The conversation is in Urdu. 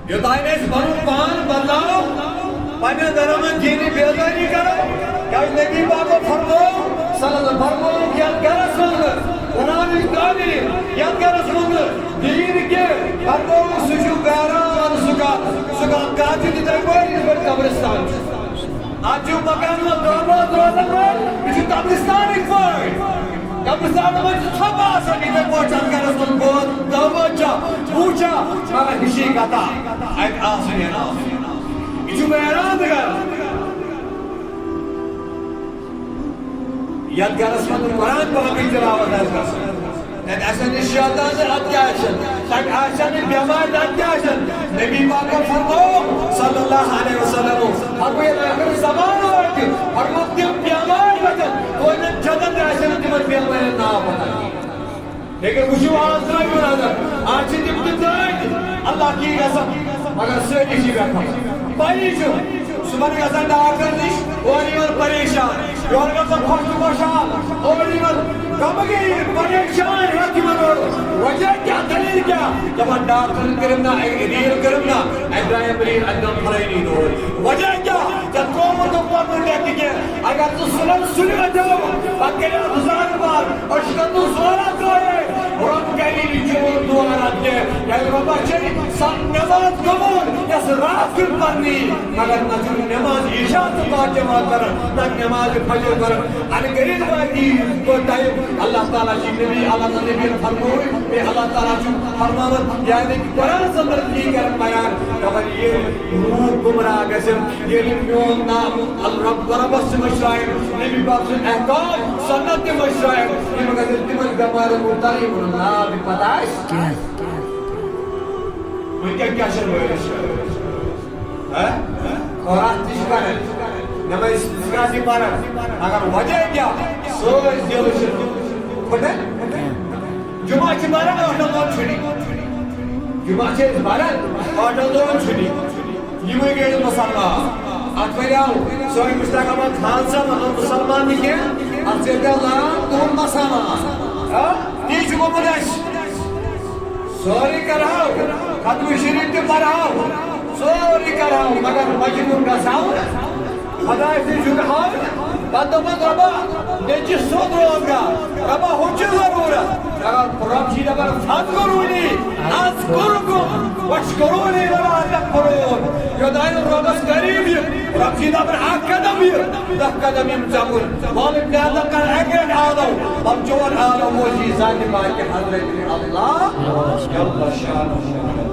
یوتانۍ أسۍ پنُن پان بدلاو پننہِ دھرمن دینی بیداری کرو کیازِ نبی پاکو فرمو صلی اللہ فرمو یتھ گرس منٛز قرآنٕچ تعلیٖم یتھ گرس منٛز دین کہِ فرمو سُہ چھُ ویران سُہ کتھ چھُ تِتھے پٲٹھۍ یِتھ پٲٹھۍ قبرستان چھُ اتھ چھُ مکان منٛز دٲماد روزان وٲلۍ یہِ چھُ قبرستانٕکۍ پٲٹھۍ قبرستان منٛز چھُ ژھۄپہٕ آسان یِتھے پٲٹھۍ اتھ گرس منٛز بود دٲماد چھا بوٗ چھا مگر ہِشی کتھا اتہِ آسٕنۍ یہِ چھُ ویران تہِ گر یتھ گرس منٛز قرآن پاکٕچ تلاوت آسہِ گژھان تتہِ آسن نہٕ شیطان تہٕ اتھ کیاہ آسن تتہِ آسن نہٕ بٮ۪مارِ تتہِ کیاہ آسن نبی پاکو فرمو صلی اللہ علیہ وسلم فرمو ییٚلہِ ٲخر زمان واتہِ فرمو تِم بٮ۪مارِ واتن توتہِ جنت تہِ آسن نہٕ تِمن بٮ۪مارٮ۪ن ناو پتہ لیکن وٕچھِو آز ترٲیِو نظر آز چھِ تِم تہِ ترٛٲیِتھ اللہ کی قسم مگر سٲری چھِ بے خبر پایی چھُ صبحن گژھان ڈاکٹر نِش اورٕ یِوان پریشان یورٕ گژھان خۄش تہٕ خۄشحال اورٕ یِوان غمگیٖن پریشان ہٮ۪تھ یِوان اورٕ وجہ کیٛاہ دٔلیٖل کیٛاہ دپان ڈاکٹرن کٔرٕم نا ریٖل کٔرٕم نا اَتہِ درٛایَم ریٖل اَتہِ درٛام فلٲنی دود وجہ کیٛاہ ژےٚ ترٛوومُت نہٕ پنُن لیکھِ کینٛہہ اگر ژٕ صُبحن سُلہِ دِوُکھ پتہٕ کٔرِو گُزارٕ بار أسۍ کَرنو زورا ترٛٲیِتھ رۄب کَرِ نہٕ چون دۄہ رد کینٛہہ کیٛازِ رۄبس چھِ سۄ نٮ۪ماز قبوٗل یۄس راتھ کیُتھ پرنی مگر نہ چھُ نٮ۪ماز عشاء تہٕ باجماعت کران نہ نٮ۪ماز فجر کران اَنہِ کٔرِتھ واتہِ توتہِ ٹایم اللہ تعالیٰ چھِ نبی اللہ نبیَن فرمووُے بیٚیہِ اللہ تعالیٰ چھُ فرماوان یعنی کہِ قرآنَس انٛدر یی کران بیان دپان ییٚلہِ لوٗکھ گُمراہ گژھن ییٚلہِ میون نام رۄبس تہِ مٔشرایَن نبی پاک سُنٛد احکام سنت تہِ مٔشرایَن یِم گژھن تِمن بٮ۪مارٮ۪ن مُبتلا یِمن نہٕ ناو تہِ پتہ آسہِ وٕنکٮ۪ن کیٛاہ چھِ وٲرِس خوراک تہِ چھِ کران نٮ۪ماز تہِ پران مگر وجہ کیٛاہ سٲنۍ دِل چھِ پھٕٹان جُمعہ چھِ پران ٲٹھن دۄہن چھُٹی جُمعہ چھِ أسۍ پران ٲٹھن دۄہن چھُٹی یِمے گٔے نہٕ مُسلمان اتھ وریاو سٲنۍ مشتاق احمد خان صٲب مطلب مُسلمان نہٕ کینٛہہ اتھ سۭتۍ پیٚو لام تُہُنٛد مسامان تی چھُ گوٚمُت اَسہِ سورُے کرہاو ختمہٕ شریٖف تہِ پرہاو سورُے کرہاو مگر مجبوٗر گژھاو خۄداے سٕنٛدۍ شُکر پتہٕ دوٚپُن رۄبا مےٚ چھِ سیوٚد روزگار رۄبا ہُہ چھِ ضروٗرت مگر رۄب چھِ دپان فَضکُروٗنی اذکُرکُم واشکُروٗنی ولا تکفُرون یوٚتانۍ نہٕ رۄبس قریٖب یہِ رۄب چھِ دپان اکھ قدم یہِ دہ قدم یِم ژَپُن وَلہٕ پیادٕ کر اَکہِ لٹہِ آلو پتہٕ چون آلو موجی ذاتِ پاکہِ حضرت اللہ جل شانہ